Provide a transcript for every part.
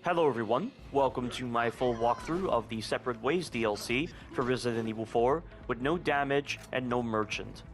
Hello everyone, welcome to my full walkthrough of the Separate Ways DLC for Resident Evil 4 with no damage and no merchant.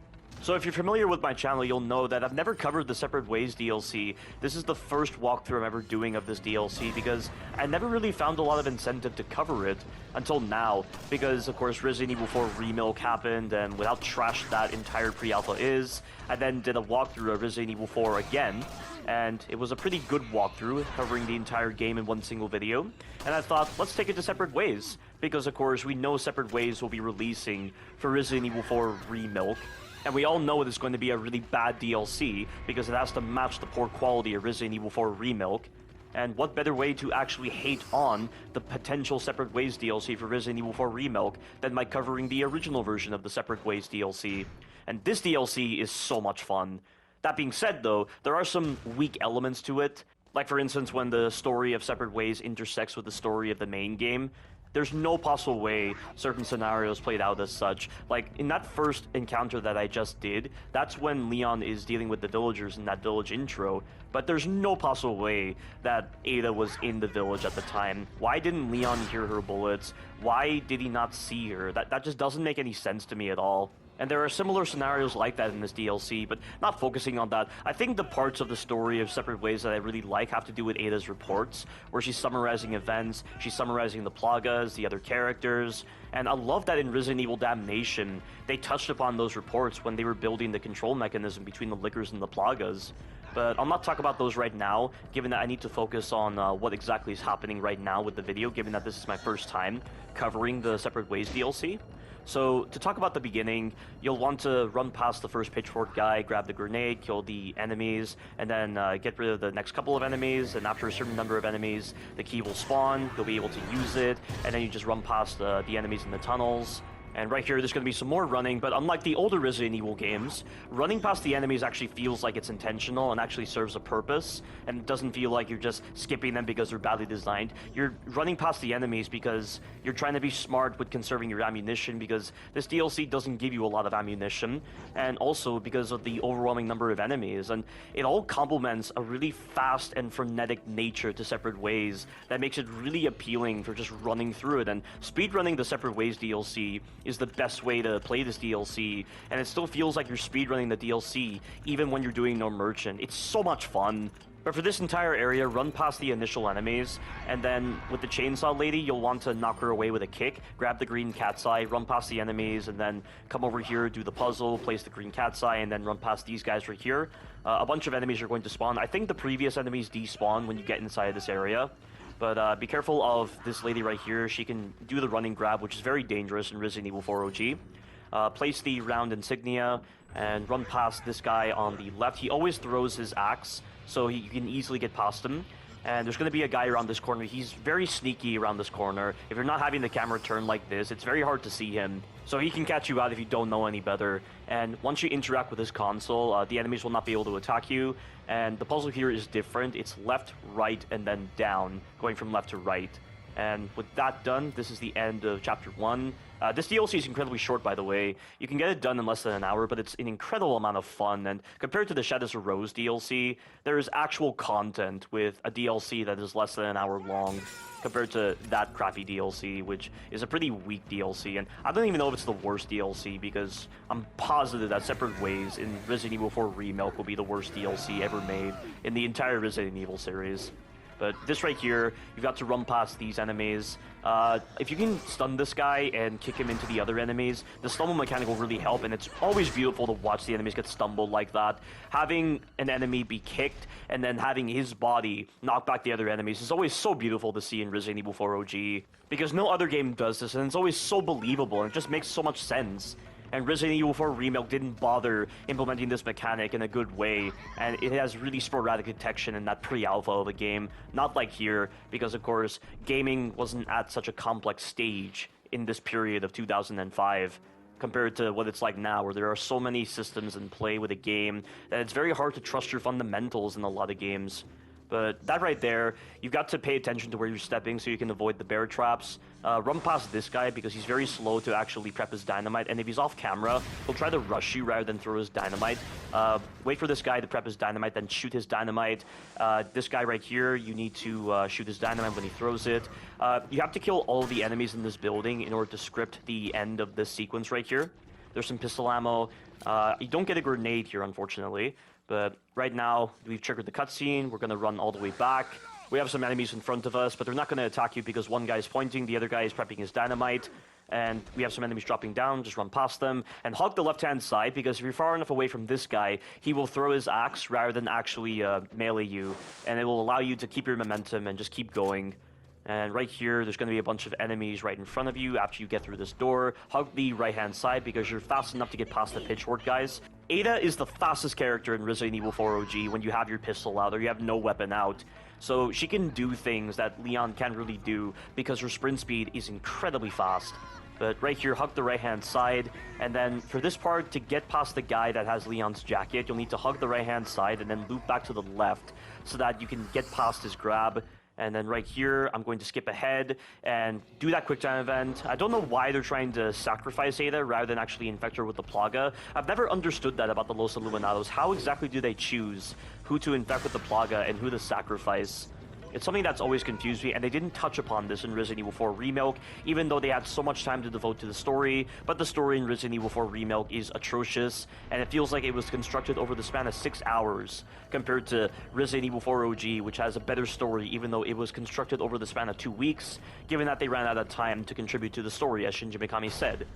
So if you're familiar with my channel, you'll know that I've never covered the Separate Ways DLC. This is the first walkthrough I'm ever doing of this DLC because I never really found a lot of incentive to cover it until now, because of course Resident Evil 4 Remilk happened, and with how trashed that entire pre-alpha is, I then did a walkthrough of Resident Evil 4 again, and it was a pretty good walkthrough, covering the entire game in one single video, and I thought, let's take it to Separate Ways, because of course we know Separate Ways will be releasing for Resident Evil 4 Remilk, and we all know it's going to be a really bad DLC, because it has to match the poor quality of Resident Evil 4 Remilk, and what better way to actually hate on the potential Separate Ways DLC for Resident Evil 4 Remilk than by covering the original version of the Separate Ways DLC, and this DLC is so much fun. That being said, though, there are some weak elements to it. Like, for instance, when the story of Separate Ways intersects with the story of the main game, there's no possible way certain scenarios played out as such. Like, in that first encounter that I just did, that's when Leon is dealing with the villagers in that village intro, but there's no possible way that Ada was in the village at the time. Why didn't Leon hear her bullets? Why did he not see her? That just doesn't make any sense to me at all. And there are similar scenarios like that in this DLC, but not focusing on that. I think the parts of the story of Separate Ways that I really like have to do with Ada's reports, where she's summarizing events, she's summarizing the Plagas, the other characters, and I love that in Resident Evil Damnation, they touched upon those reports when they were building the control mechanism between the Lickers and the Plagas. But I'll not talk about those right now, given that I need to focus on what exactly is happening right now with the video, given that this is my first time covering the Separate Ways DLC. So, to talk about the beginning, you'll want to run past the first pitchfork guy, grab the grenade, kill the enemies, and then get rid of the next couple of enemies, and after a certain number of enemies, the key will spawn, you'll be able to use it, and then you just run past the enemies in the tunnels. And right here, there's going to be some more running, but unlike the older Resident Evil games, running past the enemies actually feels like it's intentional and actually serves a purpose, and it doesn't feel like you're just skipping them because they're badly designed. You're running past the enemies because you're trying to be smart with conserving your ammunition, because this DLC doesn't give you a lot of ammunition, and also because of the overwhelming number of enemies, and it all complements a really fast and frenetic nature to Separate Ways that makes it really appealing for just running through it, and speedrunning the Separate Ways DLC is the best way to play this DLC, and it still feels like you're speedrunning the DLC even when you're doing no merchant. It's so much fun. But for this entire area, run past the initial enemies, and then with the chainsaw lady, you'll want to knock her away with a kick, grab the green cat's eye, run past the enemies, and then come over here, do the puzzle, place the green cat's eye, and then run past these guys right here. A bunch of enemies are going to spawn. I think the previous enemies despawn when you get inside this area. But be careful of this lady right here. She can do the running grab, which is very dangerous in Resident Evil 4 OG. Place the round insignia and run past this guy on the left. He always throws his axe, so you can easily get past him. And there's going to be a guy around this corner. He's very sneaky around this corner. If you're not having the camera turn like this, it's very hard to see him. So he can catch you out if you don't know any better. And once you interact with his console, the enemies will not be able to attack you. And the puzzle here is different. It's left, right, and then down, going from left to right. And with that done, this is the end of Chapter 1. This DLC is incredibly short, by the way. You can get it done in less than an hour, but it's an incredible amount of fun. And compared to the Shadows of Rose DLC, there is actual content with a DLC that is less than an hour long, compared to that crappy DLC, which is a pretty weak DLC. And I don't even know if it's the worst DLC, because I'm positive that Separate Ways in Resident Evil 4 Remilk will be the worst DLC ever made in the entire Resident Evil series. But this right here, you've got to run past these enemies. If you can stun this guy and kick him into the other enemies, the stumble mechanic will really help, and it's always beautiful to watch the enemies get stumbled like that. Having an enemy be kicked and then having his body knock back the other enemies is always so beautiful to see in Resident Evil 4 OG, because no other game does this, and it's always so believable, and it just makes so much sense. And Resident Evil 4 Remilk didn't bother implementing this mechanic in a good way, and it has really sporadic detection in that pre-alpha of the game, not like here, because of course, gaming wasn't at such a complex stage in this period of 2005, compared to what it's like now, where there are so many systems in play with a game that it's very hard to trust your fundamentals in a lot of games. But that right there, you've got to pay attention to where you're stepping so you can avoid the bear traps. Run past this guy because he's very slow to actually prep his dynamite, and if he's off camera, he'll try to rush you rather than throw his dynamite. Wait for this guy to prep his dynamite, then shoot his dynamite. This guy right here, you need to shoot his dynamite when he throws it. You have to kill all the enemies in this building in order to script the end of this sequence right here. There's some pistol ammo. You don't get a grenade here, unfortunately. But right now, we've triggered the cutscene. We're going to run all the way back. We have some enemies in front of us, but they're not going to attack you because one guy is pointing, the other guy is prepping his dynamite. And we have some enemies dropping down, just run past them. And hug the left-hand side, because if you're far enough away from this guy, he will throw his axe rather than actually melee you. And it will allow you to keep your momentum and just keep going. And right here, there's going to be a bunch of enemies right in front of you after you get through this door. Hug the right-hand side because you're fast enough to get past the pitchfork guys. Ada is the fastest character in Resident Evil 4 OG when you have your pistol out or you have no weapon out. So she can do things that Leon can't really do because her sprint speed is incredibly fast. But right here, hug the right-hand side, and then for this part, to get past the guy that has Leon's jacket, you'll need to hug the right-hand side and then loop back to the left so that you can get past his grab. And then right here, I'm going to skip ahead and do that quick time event. I don't know why they're trying to sacrifice Ada rather than actually infect her with the Plaga. I've never understood that about the Los Illuminados. How exactly do they choose who to infect with the Plaga and who to sacrifice? It's something that's always confused me, and they didn't touch upon this in Resident Evil 4 Remake, even though they had so much time to devote to the story. But the story in Resident Evil 4 Remake is atrocious, and it feels like it was constructed over the span of 6 hours, compared to Resident Evil 4 OG, which has a better story, even though it was constructed over the span of 2 weeks, given that they ran out of time to contribute to the story, as Shinji Mikami said.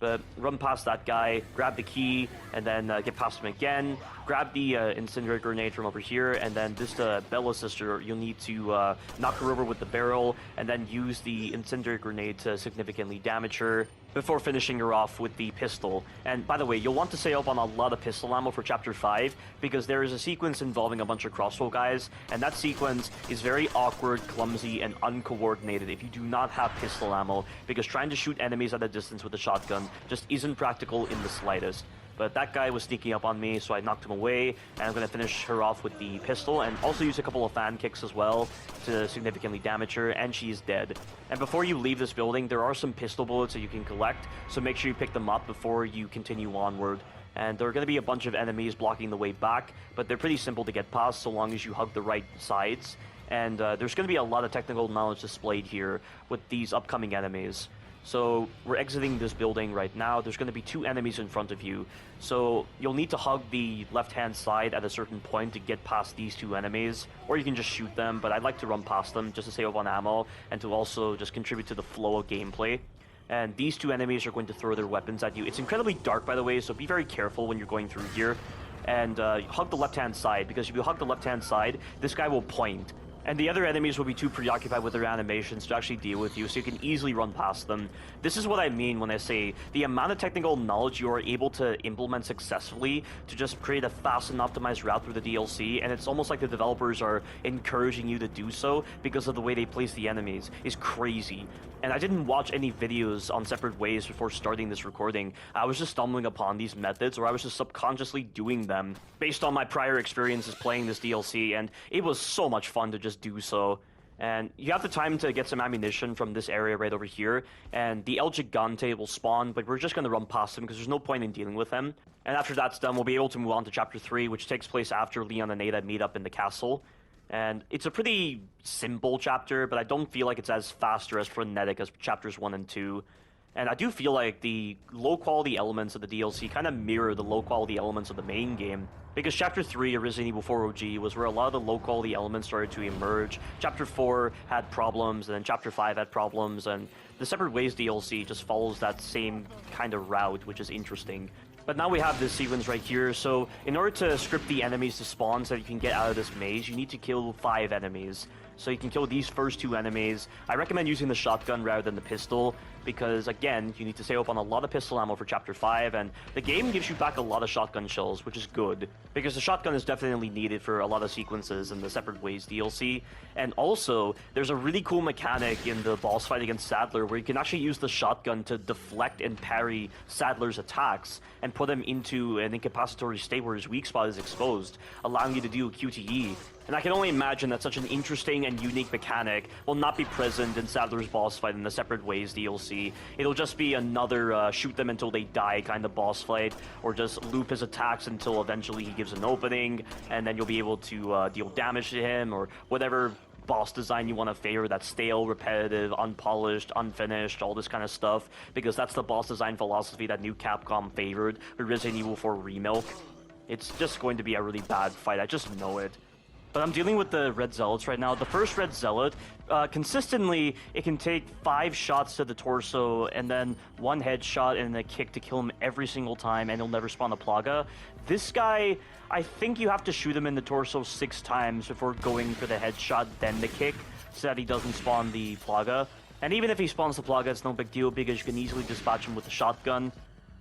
But run past that guy, grab the key, and then get past him again. Grab the incendiary grenade from over here, and then this Bella sister, you'll need to knock her over with the barrel, and then use the incendiary grenade to significantly damage her before finishing her off with the pistol. And by the way, you'll want to save up on a lot of pistol ammo for Chapter 5, because there is a sequence involving a bunch of crossbow guys, and that sequence is very awkward, clumsy, and uncoordinated if you do not have pistol ammo, because trying to shoot enemies at a distance with a shotgun just isn't practical in the slightest. But that guy was sneaking up on me, so I knocked him away, and I'm going to finish her off with the pistol, and also use a couple of fan kicks as well to significantly damage her, and she's dead. And before you leave this building, there are some pistol bullets that you can collect, so make sure you pick them up before you continue onward. And there are going to be a bunch of enemies blocking the way back, but they're pretty simple to get past so long as you hug the right sides. And there's going to be a lot of technical knowledge displayed here with these upcoming enemies. So we're exiting this building right now. There's going to be 2 enemies in front of you. So you'll need to hug the left-hand side at a certain point to get past these 2 enemies. Or you can just shoot them, but I'd like to run past them just to save up on ammo and to also just contribute to the flow of gameplay. And these 2 enemies are going to throw their weapons at you. It's incredibly dark, by the way, so be very careful when you're going through here. And hug the left-hand side, because if you hug the left-hand side, this guy will point. And the other enemies will be too preoccupied with their animations to actually deal with you, so you can easily run past them. This is what I mean when I say the amount of technical knowledge you are able to implement successfully to just create a fast and optimized route through the DLC, and it's almost like the developers are encouraging you to do so because of the way they place the enemies, is crazy. And I didn't watch any videos on Separate Ways before starting this recording. I was just stumbling upon these methods, or I was just subconsciously doing them based on my prior experiences playing this DLC, and it was so much fun to just do so. And you have the time to get some ammunition from this area right over here, and the El Gigante will spawn, but we're just going to run past him because there's no point in dealing with him. And after that's done, we'll be able to move on to Chapter 3, which takes place after Leon and Ada meet up in the castle. And it's a pretty simple chapter, but I don't feel like it's as fast or as frenetic as Chapters 1 and 2. And I do feel like the low-quality elements of the DLC kind of mirror the low-quality elements of the main game. Because Chapter 3 of Resident Evil 4 OG was where a lot of the low-quality elements started to emerge. Chapter 4 had problems, and then Chapter 5 had problems, and the Separate Ways DLC just follows that same kind of route, which is interesting. But now we have this sequence right here, so in order to script the enemies to spawn so that you can get out of this maze, you need to kill 5 enemies. So you can kill these first 2 enemies. I recommend using the shotgun rather than the pistol, because again, you need to save up on a lot of pistol ammo for Chapter 5, and the game gives you back a lot of shotgun shells, which is good, because the shotgun is definitely needed for a lot of sequences in the Separate Ways DLC. And also, there's a really cool mechanic in the boss fight against Sadler where you can actually use the shotgun to deflect and parry Sadler's attacks and put him into an incapacitory state where his weak spot is exposed, allowing you to do QTE. And I can only imagine that such an interesting and unique mechanic will not be present in Sadler's boss fight in the Separate Ways DLC. It'll just be another shoot them until they die kind of boss fight, or just loop his attacks until eventually he gives an opening, and then you'll be able to deal damage to him, or whatever boss design you want to favor, that's stale, repetitive, unpolished, unfinished, all this kind of stuff, because that's the boss design philosophy that new Capcom favored with Resident Evil 4 Remilk. It's just going to be a really bad fight, I just know it. But I'm dealing with the Red Zealots right now. The first Red Zealot, consistently, it can take 5 shots to the torso, and then 1 headshot and a kick to kill him every single time, and he'll never spawn a Plaga. This guy, I think you have to shoot him in the torso 6 times before going for the headshot, then the kick, so that he doesn't spawn the Plaga. And even if he spawns the Plaga, it's no big deal, because you can easily dispatch him with the shotgun.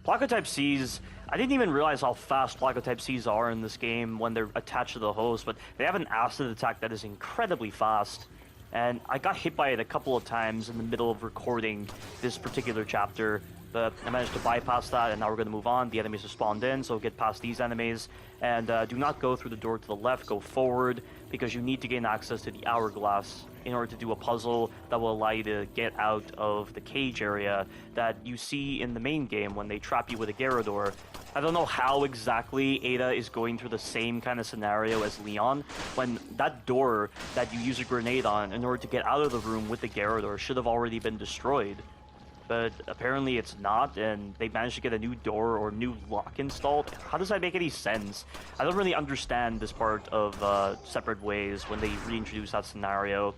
Plaga Type Cs, I didn't even realize how fast Plaga Type Cs are in this game when they're attached to the host, but they have an acid attack that is incredibly fast. And I got hit by it a couple of times in the middle of recording this particular chapter, but I managed to bypass that, and now we're going to move on. The enemies have spawned in, so get past these enemies. And do not go through the door to the left, go forward, because you need to gain access to the hourglass in order to do a puzzle that will allow you to get out of the cage area that you see in the main game when they trap you with a Gyarados. I don't know how exactly Ada is going through the same kind of scenario as Leon, when that door that you use a grenade on in order to get out of the room with the Gyarados should have already been destroyed. But apparently it's not, and they managed to get a new door or new lock installed. How does that make any sense? I don't really understand this part of Separate Ways when they reintroduce that scenario.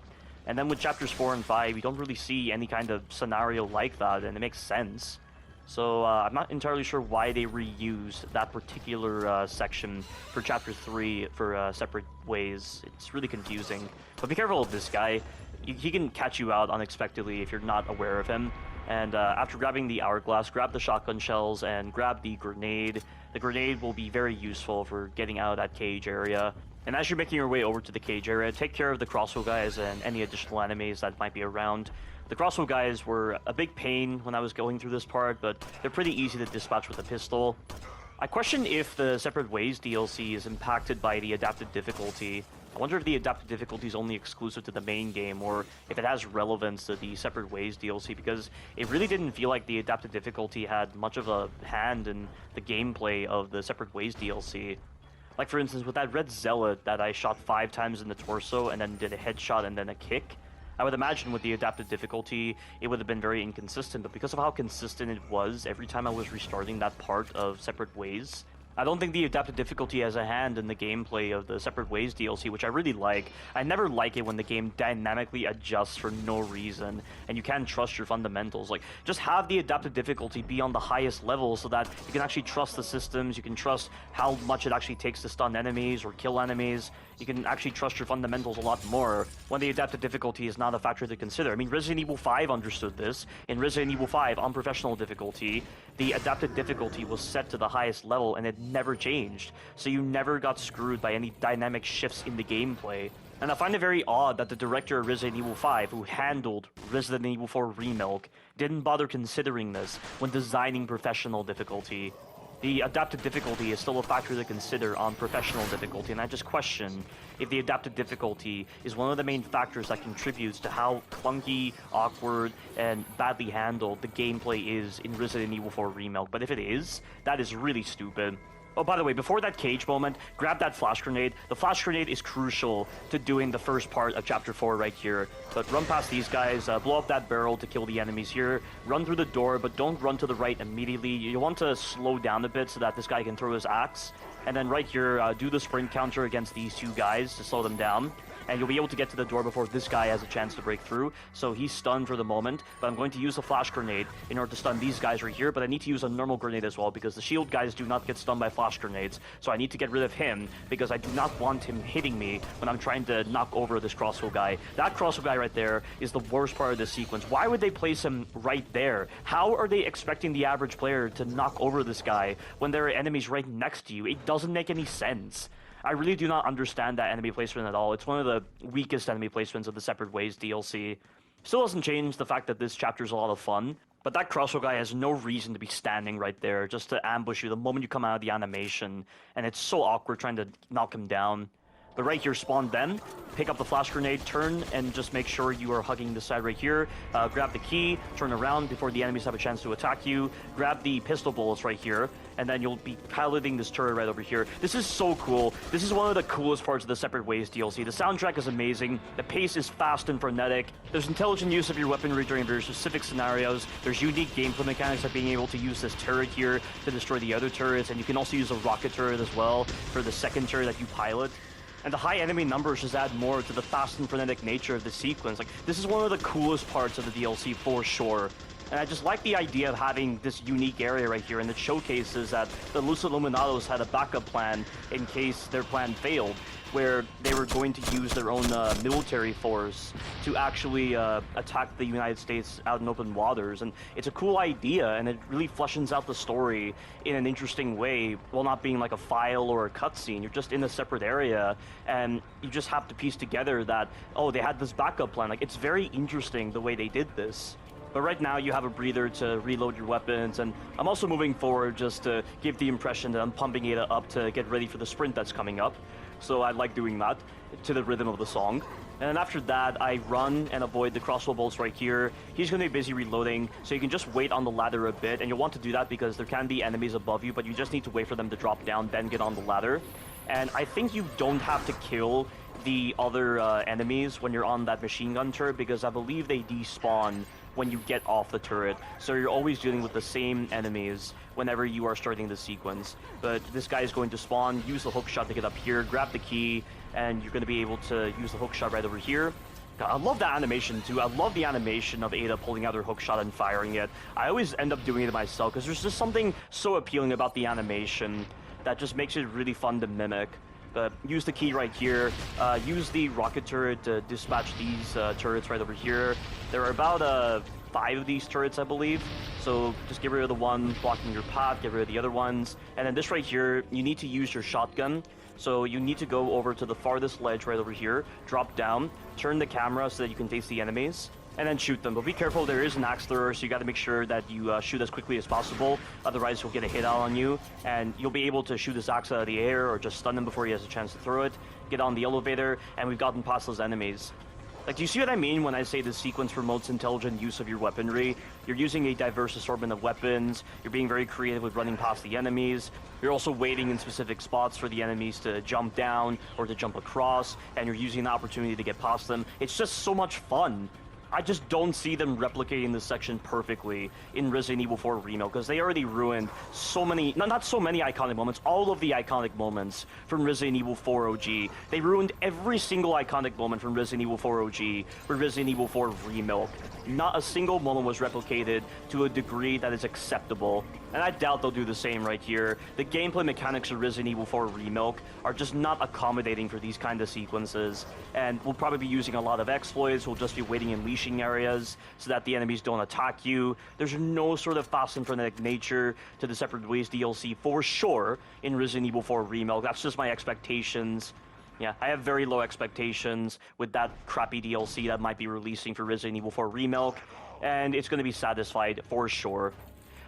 And then with chapters 4 and 5, you don't really see any kind of scenario like that, and it makes sense. So I'm not entirely sure why they reused that particular section for chapter 3 for Separate Ways. It's really confusing. But be careful of this guy. He can catch you out unexpectedly if you're not aware of him. And after grabbing the hourglass, grab the shotgun shells and grab the grenade. The grenade will be very useful for getting out of that cage area. And as you're making your way over to the cage area, take care of the crossbow guys and any additional enemies that might be around. The crossbow guys were a big pain when I was going through this part, but they're pretty easy to dispatch with a pistol. I question if the Separate Ways DLC is impacted by the adaptive difficulty. I wonder if the adaptive difficulty is only exclusive to the main game, or if it has relevance to the Separate Ways DLC, because it really didn't feel like the adaptive difficulty had much of a hand in the gameplay of the Separate Ways DLC. Like, for instance, with that Red Zealot that I shot 5 times in the torso and then did a headshot and then a kick, I would imagine with the adaptive difficulty, it would have been very inconsistent, but because of how consistent it was every time I was restarting that part of Separate Ways, I don't think the adaptive difficulty has a hand in the gameplay of the Separate Ways DLC, which I really like. I never like it when the game dynamically adjusts for no reason, and you can't trust your fundamentals. Like, just have the adaptive difficulty be on the highest level so that you can actually trust the systems, you can trust how much it actually takes to stun enemies or kill enemies. You can actually trust your fundamentals a lot more when the adaptive difficulty is not a factor to consider. I mean, Resident Evil 5 understood this. In Resident Evil 5, on professional difficulty, the adaptive difficulty was set to the highest level and it never changed. So you never got screwed by any dynamic shifts in the gameplay. And I find it very odd that the director of Resident Evil 5, who handled Resident Evil 4 Remilk, didn't bother considering this when designing professional difficulty. The adaptive difficulty is still a factor to consider on professional difficulty, and I just question if the adaptive difficulty is one of the main factors that contributes to how clunky, awkward, and badly handled the gameplay is in Resident Evil 4 Remilk. But if it is, that is really stupid. Oh, by the way, before that cage moment, grab that flash grenade. The flash grenade is crucial to doing the first part of Chapter 4 right here. But run past these guys, blow up that barrel to kill the enemies here. Run through the door, but don't run to the right immediately. You want to slow down a bit so that this guy can throw his axe. And then right here, do the sprint counter against these 2 guys to slow them down. And you'll be able to get to the door before this guy has a chance to break through. So he's stunned for the moment, but I'm going to use a flash grenade in order to stun these guys right here, but I need to use a normal grenade as well because the shield guys do not get stunned by flash grenades. So I need to get rid of him because I do not want him hitting me when I'm trying to knock over this crossbow guy. That crossbow guy right there is the worst part of this sequence. Why would they place him right there? How are they expecting the average player to knock over this guy when there are enemies right next to you? It doesn't make any sense. I really do not understand that enemy placement at all. It's one of the weakest enemy placements of the Separate Ways DLC. Still doesn't change the fact that this chapter is a lot of fun, but that crossbow guy has no reason to be standing right there just to ambush you the moment you come out of the animation, and it's so awkward trying to knock him down. But right here, spawn them, pick up the flash grenade, turn, and just make sure you are hugging the side right here. Grab the key, turn around before the enemies have a chance to attack you. Grab the pistol bullets right here, and then you'll be piloting this turret right over here. This is so cool. This is one of the coolest parts of the Separate Ways DLC. The soundtrack is amazing. The pace is fast and frenetic. There's intelligent use of your weaponry during very specific scenarios. There's unique gameplay mechanics like being able to use this turret here to destroy the other turrets, and you can also use a rocket turret as well for the second turret that you pilot. And the high enemy numbers just add more to the fast and frenetic nature of the sequence. Like, this is one of the coolest parts of the DLC for sure. And I just like the idea of having this unique area right here, and it showcases that the Luz Illuminados had a backup plan in case their plan failed, where they were going to use their own military force to actually attack the United States out in open waters. And it's a cool idea, and it really fleshes out the story in an interesting way, while not being like a file or a cutscene. You're just in a separate area, and you just have to piece together that, oh, they had this backup plan. Like, it's very interesting the way they did this. But right now you have a breather to reload your weapons, and I'm also moving forward just to give the impression that I'm pumping Ada up to get ready for the sprint that's coming up. So I like doing that to the rhythm of the song. And then after that, I run and avoid the crossbow bolts right here. He's going to be busy reloading, so you can just wait on the ladder a bit, and you'll want to do that because there can be enemies above you, but you just need to wait for them to drop down, then get on the ladder. And I think you don't have to kill the other enemies when you're on that machine gun turret, because I believe they despawn when you get off the turret, so you're always dealing with the same enemies whenever you are starting the sequence. But this guy is going to spawn, use the hook shot to get up here, grab the key, and you're going to be able to use the hook shot right over here. God, I love that animation too. I love the animation of Ada pulling out her hook shot and firing it. I always end up doing it myself because there's just something so appealing about the animation that just makes it really fun to mimic. But use the key right here. Use the rocket turret to dispatch these turrets right over here. There are about 5 of these turrets, I believe. So just get rid of the one blocking your path, get rid of the other ones. And then this right here, you need to use your shotgun. So you need to go over to the farthest ledge right over here, drop down, turn the camera so that you can face the enemies, and then shoot them. But be careful, there is an axe thrower, so you got to make sure that you shoot as quickly as possible. Otherwise, he'll get a hit out on you, and you'll be able to shoot this axe out of the air or just stun him before he has a chance to throw it. Get on the elevator, and we've gotten past those enemies. Like, do you see what I mean when I say this sequence promotes intelligent use of your weaponry? You're using a diverse assortment of weapons, you're being very creative with running past the enemies, you're also waiting in specific spots for the enemies to jump down or to jump across, and you're using the opportunity to get past them. It's just so much fun. I just don't see them replicating this section perfectly in Resident Evil 4 Remake, because they already ruined so many, not so many iconic moments, all of the iconic moments from Resident Evil 4 OG. They ruined every single iconic moment from Resident Evil 4 OG for Resident Evil 4 Remake. Not a single moment was replicated to a degree that is acceptable, and I doubt they'll do the same right here. The gameplay mechanics of Resident Evil 4 Remake are just not accommodating for these kind of sequences, and we'll probably be using a lot of exploits. We'll just be waiting in leashing areas so that the enemies don't attack you. There's no sort of fast and frenetic nature to the Separate Ways DLC for sure in Resident Evil 4 Remake. That's just my expectations. Yeah, I have very low expectations with that crappy DLC that might be releasing for Resident Evil 4 Remake, and it's going to be satisfied for sure.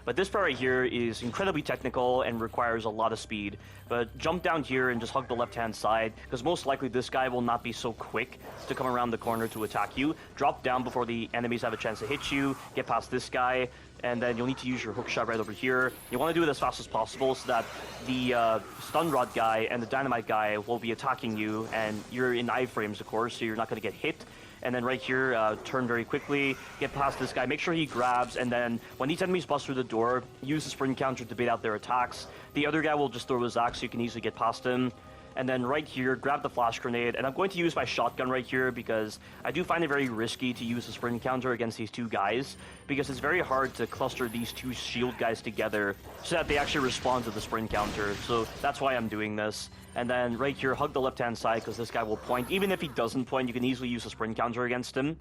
But this part right here is incredibly technical and requires a lot of speed. But jump down here and just hug the left-hand side, because most likely this guy will not be so quick to come around the corner to attack you. Drop down before the enemies have a chance to hit you, get past this guy, and then you'll need to use your hook shot right over here. You want to do it as fast as possible so that the stun rod guy and the dynamite guy will be attacking you, and you're in iframes, of course, so you're not going to get hit. And then right here, turn very quickly, get past this guy, make sure he grabs, and then when these enemies bust through the door, use the sprint counter to bait out their attacks. The other guy will just throw his axe so you can easily get past him. And then right here, grab the flash grenade, and I'm going to use my shotgun right here because I do find it very risky to use the sprint counter against these two guys, because it's very hard to cluster these two shield guys together so that they actually respond to the sprint counter. So that's why I'm doing this. And then right here, hug the left-hand side because this guy will point. Even if he doesn't point, you can easily use a sprint counter against him.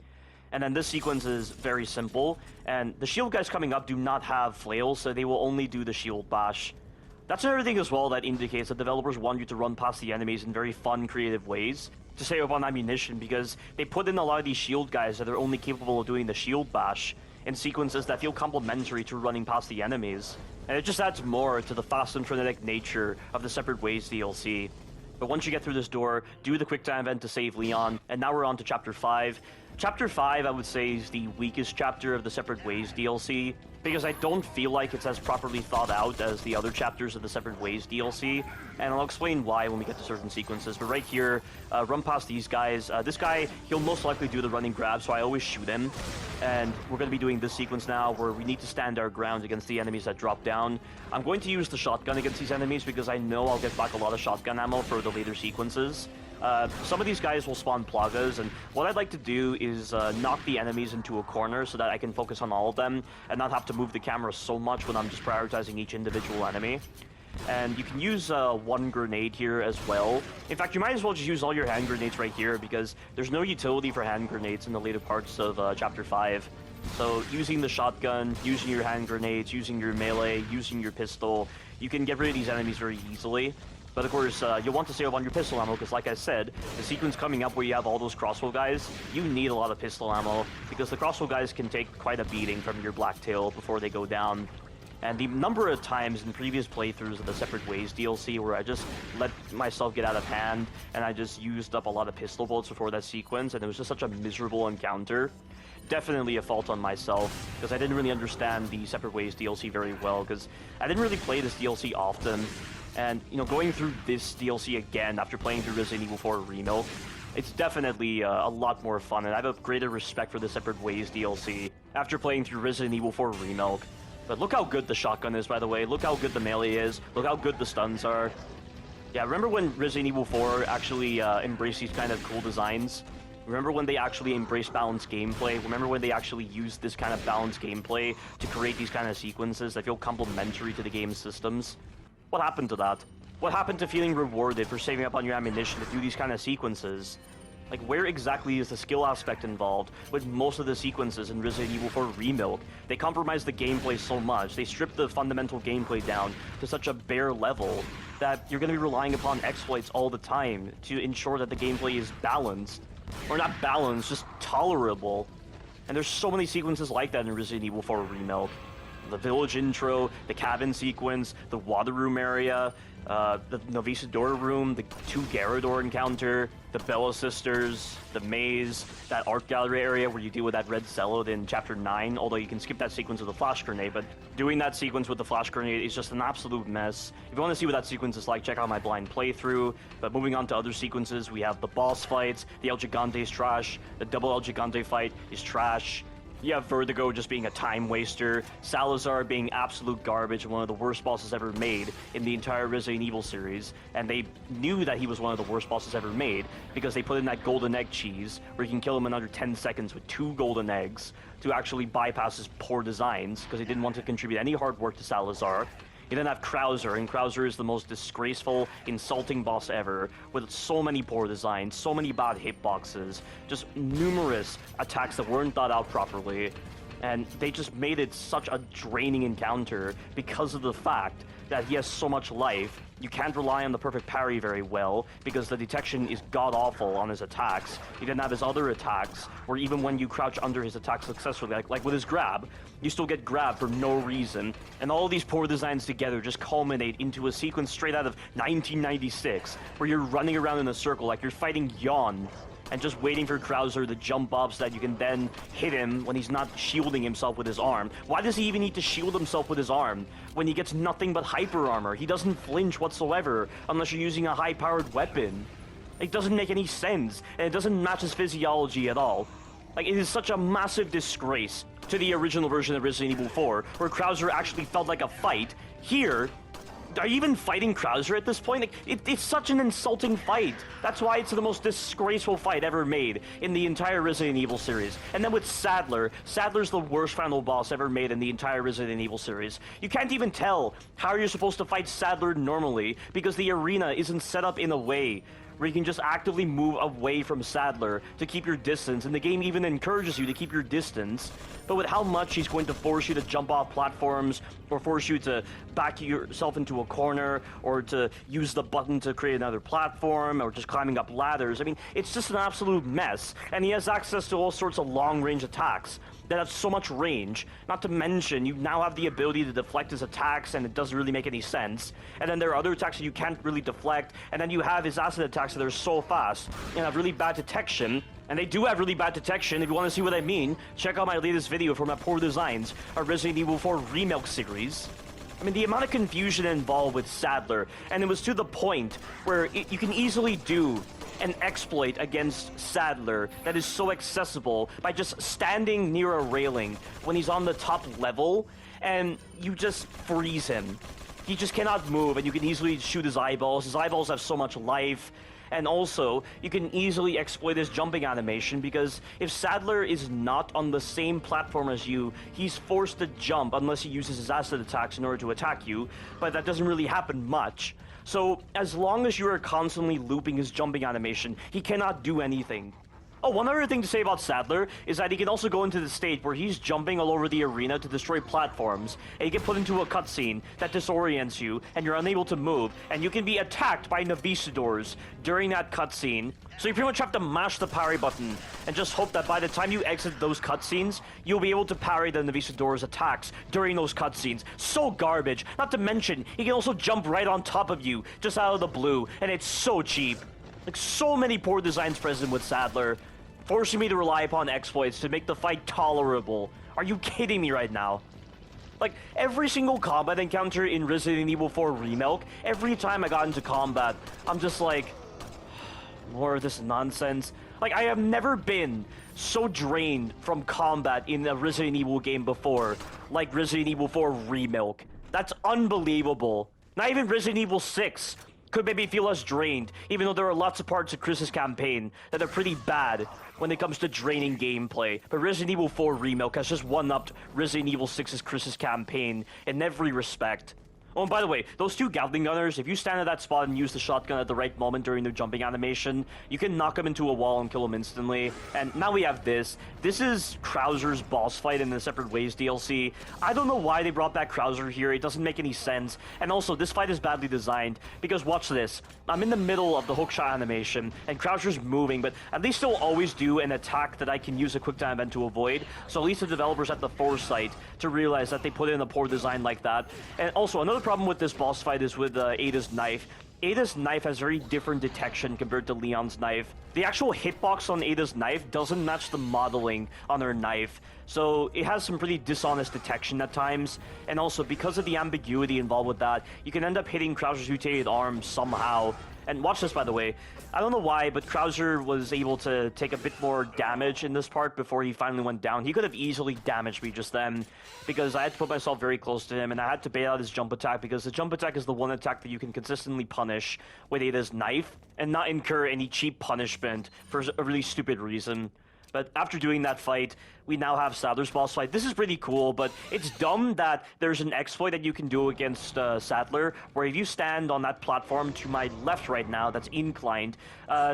And then this sequence is very simple, and the shield guys coming up do not have flails, so they will only do the shield bash. That's another thing as well that indicates that developers want you to run past the enemies in very fun, creative ways to save up on ammunition, because they put in a lot of these shield guys that are only capable of doing the shield bash in sequences that feel complementary to running past the enemies. And it just adds more to the fast and frenetic nature of the Separate Ways DLC. But once you get through this door, do the quick time event to save Leon, and now we're on to Chapter 5. Chapter 5, I would say, is the weakest chapter of the Separate Ways DLC, because I don't feel like it's as properly thought out as the other chapters of the Separate Ways DLC, and I'll explain why when we get to certain sequences. But right here, run past these guys. This guy, he'll most likely do the running grab, so I always shoot him. And we're going to be doing this sequence now, where we need to stand our ground against the enemies that drop down. I'm going to use the shotgun against these enemies, because I know I'll get back a lot of shotgun ammo for the later sequences. Some of these guys will spawn plagas, and what I'd like to do is knock the enemies into a corner so that I can focus on all of them and not have to move the camera so much when I'm just prioritizing each individual enemy. And you can use one grenade here as well. In fact, you might as well just use all your hand grenades right here, because there's no utility for hand grenades in the later parts of Chapter 5. So using the shotgun, using your hand grenades, using your melee, using your pistol, you can get rid of these enemies very easily. But of course, you'll want to save on your pistol ammo, because like I said, the sequence coming up where you have all those crossbow guys, you need a lot of pistol ammo, because the crossbow guys can take quite a beating from your Blacktail before they go down. And the number of times in previous playthroughs of the Separate Ways DLC where I just let myself get out of hand, and I just used up a lot of pistol bullets before that sequence, and it was just such a miserable encounter. Definitely a fault on myself, because I didn't really understand the Separate Ways DLC very well, because I didn't really play this DLC often. And, you know, going through this DLC again after playing through Resident Evil 4 Remilk, it's definitely a lot more fun, and I have a greater respect for the Separate Ways DLC after playing through Resident Evil 4 Remilk. But look how good the shotgun is, by the way. Look how good the melee is. Look how good the stuns are. Yeah, remember when Resident Evil 4 actually embraced these kind of cool designs? Remember when they actually embraced balanced gameplay? Remember when they actually used this kind of balanced gameplay to create these kind of sequences that feel complementary to the game's systems? What happened to that? What happened to feeling rewarded for saving up on your ammunition to do these kind of sequences? Like, where exactly is the skill aspect involved with most of the sequences in Resident Evil 4 Remilk? They compromise the gameplay so much, they strip the fundamental gameplay down to such a bare level that you're going to be relying upon exploits all the time to ensure that the gameplay is balanced. Or not balanced, just tolerable. And there's so many sequences like that in Resident Evil 4 Remilk. The village intro, the cabin sequence, the water room area, the Novi Sidora room, the 2 Garrador encounter, the Bella sisters, the maze, that art gallery area where you deal with that red Zealot in Chapter 9, although you can skip that sequence with the flash grenade, but doing that sequence with the flash grenade is just an absolute mess. If you want to see what that sequence is like, check out my blind playthrough. But moving on to other sequences, we have the boss fights, the El Gigante is trash, the double El Gigante fight is trash. You have Vertigo just being a time waster, Salazar being absolute garbage, one of the worst bosses ever made in the entire Resident Evil series, and they knew that he was one of the worst bosses ever made because they put in that golden egg cheese where you can kill him in under 10 seconds with 2 golden eggs to actually bypass his poor designs because he didn't want to contribute any hard work to Salazar. You then have Krauser, and Krauser is the most disgraceful, insulting boss ever, with so many poor designs, so many bad hitboxes, just numerous attacks that weren't thought out properly, and they just made it such a draining encounter because of the fact that he has so much life. You can't rely on the perfect parry very well because the detection is god-awful on his attacks. You then have his other attacks where even when you crouch under his attack successfully, like with his grab, you still get grabbed for no reason. And all these poor designs together just culminate into a sequence straight out of 1996 where you're running around in a circle like you're fighting Yawn and just waiting for Krauser to jump up so that you can then hit him when he's not shielding himself with his arm. Why does he even need to shield himself with his arm when he gets nothing but hyper armor? He doesn't flinch whatsoever unless you're using a high-powered weapon. It doesn't make any sense, and it doesn't match his physiology at all. Like, it is such a massive disgrace to the original version of Resident Evil 4, where Krauser actually felt like a fight. Here, are you even fighting Krauser at this point? Like, it's such an insulting fight. That's why it's the most disgraceful fight ever made in the entire Resident Evil series. And then with Sadler, Sadler's the worst final boss ever made in the entire Resident Evil series. You can't even tell how you're supposed to fight Sadler normally because the arena isn't set up in a way where you can just actively move away from Sadler to keep your distance, and the game even encourages you to keep your distance. But with how much he's going to force you to jump off platforms, or force you to back yourself into a corner, or to use the button to create another platform, or just climbing up ladders, I mean, it's just an absolute mess. And he has access to all sorts of long-range attacks that have so much range. Not to mention, you now have the ability to deflect his attacks, and it doesn't really make any sense. And then there are other attacks that you can't really deflect, and then you have his acid attacks that are so fast and have really bad detection. And they do have really bad detection. If you want to see what I mean, check out my latest video for my poor designs, our Resident Evil 4 Remake series. I mean, the amount of confusion involved with Sadler, and it was to the point where you can easily do an exploit against Sadler that is so accessible by just standing near a railing when he's on the top level, and you just freeze him. He just cannot move, and you can easily shoot his eyeballs. His eyeballs have so much life. And also, you can easily exploit his jumping animation, because if Sadler is not on the same platform as you, he's forced to jump unless he uses his acid attacks in order to attack you, but that doesn't really happen much. So, as long as you are constantly looping his jumping animation, he cannot do anything. Oh, one other thing to say about Sadler is that he can also go into the state where he's jumping all over the arena to destroy platforms, and you get put into a cutscene that disorients you, and you're unable to move, and you can be attacked by Navisidors during that cutscene. So you pretty much have to mash the parry button, and just hope that by the time you exit those cutscenes, you'll be able to parry the Navisidors' attacks during those cutscenes. So garbage. Not to mention, he can also jump right on top of you, just out of the blue, and it's so cheap. Like, so many poor designs present with Sadler, forcing me to rely upon exploits to make the fight tolerable. Are you kidding me right now? Like, every single combat encounter in Resident Evil 4 Remake, every time I got into combat, I'm just like, more of this nonsense. Like, I have never been so drained from combat in a Resident Evil game before, like Resident Evil 4 Remake. That's unbelievable. Not even Resident Evil 6 could make me feel less drained, even though there are lots of parts of Chris's campaign that are pretty bad when it comes to draining gameplay. But Resident Evil 4 Remake has just one-upped Resident Evil 6's Chris's campaign in every respect. Oh, and by the way, those two Gatling gunners, if you stand at that spot and use the shotgun at the right moment during their jumping animation, you can knock them into a wall and kill them instantly. And now we have this. This is Krauser's boss fight in the Separate Ways DLC. I don't know why they brought back Krauser here. It doesn't make any sense. And also, this fight is badly designed, because watch this. I'm in the middle of the hookshot animation, and Krauser's moving, but at least they'll always do an attack that I can use a quick time event to avoid. So at least the developers had the foresight to realize that they put in a poor design like that. And also, another problem with this boss fight is with Ada's knife. Ada's knife has very different detection compared to Leon's knife. The actual hitbox on Ada's knife doesn't match the modeling on her knife, so it has some pretty dishonest detection at times. And also, because of the ambiguity involved with that, you can end up hitting Krauser's mutated arm somehow. And watch this, by the way. I don't know why, but Krauser was able to take a bit more damage in this part before he finally went down. He could have easily damaged me just then, because I had to put myself very close to him, and I had to bait out his jump attack, because the jump attack is the one attack that you can consistently punish with Ada's knife, and not incur any cheap punishment for a really stupid reason. But after doing that fight, we now have Sadler's boss fight. This is pretty cool, but it's dumb that there's an exploit that you can do against Sadler, where if you stand on that platform to my left right now, that's inclined,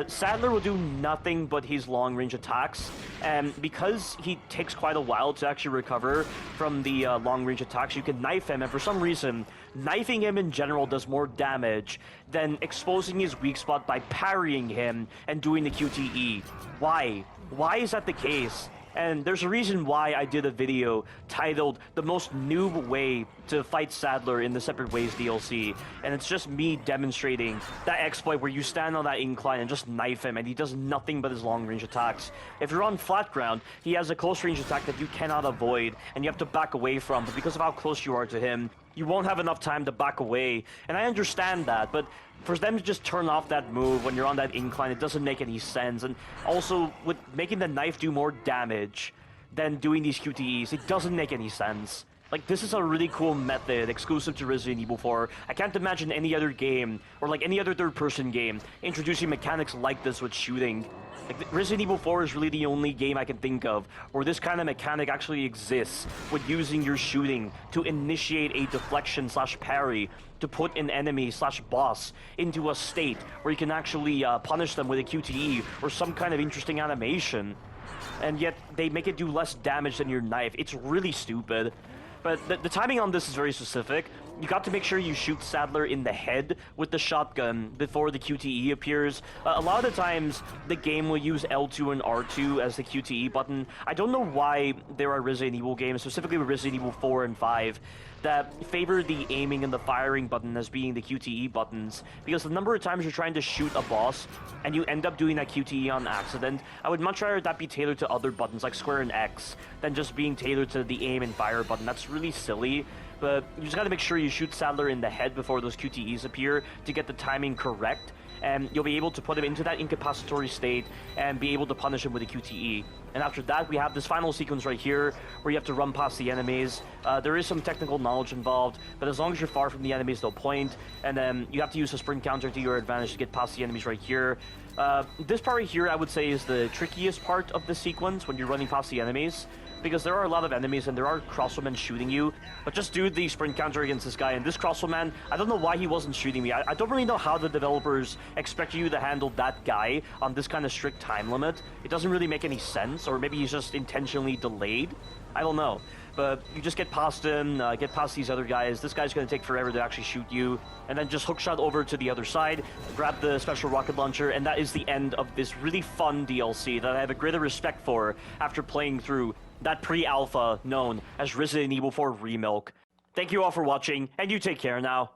Sadler will do nothing but his long-range attacks, and because he takes quite a while to actually recover from the long-range attacks, you can knife him, and for some reason, knifing him in general does more damage than exposing his weak spot by parrying him and doing the QTE. Why? Why is that the case? And there's a reason why I did a video titled The Most Noob Way to Fight Sadler in the Separate Ways DLC. And it's just me demonstrating that exploit where you stand on that incline and just knife him, and he does nothing but his long-range attacks. If you're on flat ground, he has a close-range attack that you cannot avoid, and you have to back away from. But because of how close you are to him, you won't have enough time to back away. And I understand that, but for them to just turn off that move when you're on that incline, it doesn't make any sense. And also, with making the knife do more damage than doing these QTEs, it doesn't make any sense. Like, this is a really cool method exclusive to Resident Evil 4. I can't imagine any other game, or like any other third-person game, introducing mechanics like this with shooting. Like, Resident Evil 4 is really the only game I can think of where this kind of mechanic actually exists, with using your shooting to initiate a deflection slash parry to put an enemy slash boss into a state where you can actually punish them with a QTE or some kind of interesting animation. And yet, they make it do less damage than your knife. It's really stupid. But the timing on this is very specific. You got to make sure you shoot Sadler in the head with the shotgun before the QTE appears. A lot of the times, the game will use L2 and R2 as the QTE button. I don't know why there are Resident Evil games, specifically with Resident Evil 4 and 5, that favor the aiming and the firing button as being the QTE buttons, because the number of times you're trying to shoot a boss and you end up doing that QTE on accident, I would much rather that be tailored to other buttons like square and X than just being tailored to the aim and fire button. That's really silly, but you just gotta make sure you shoot Sadler in the head before those QTEs appear to get the timing correct, and you'll be able to put him into that incapacitory state and be able to punish him with a QTE. And after that, we have this final sequence right here where you have to run past the enemies. There is some technical knowledge involved, but as long as you're far from the enemies, they'll point, and then you have to use a sprint counter to your advantage to get past the enemies right here. This part right here, I would say, is the trickiest part of the sequence when you're running past the enemies, because there are a lot of enemies and there are crossbowmen shooting you. But just do the sprint counter against this guy, and this crossbowman, I don't know why he wasn't shooting me. I don't really know how the developers expect you to handle that guy on this kind of strict time limit. It doesn't really make any sense, or maybe he's just intentionally delayed. I don't know. But you just get past him, get past these other guys. This guy's going to take forever to actually shoot you. And then just hookshot over to the other side, grab the special rocket launcher, and that is the end of this really fun DLC that I have a greater respect for after playing through that pre-alpha known as Resident Evil 4 Remilk. Thank you all for watching, and you take care now.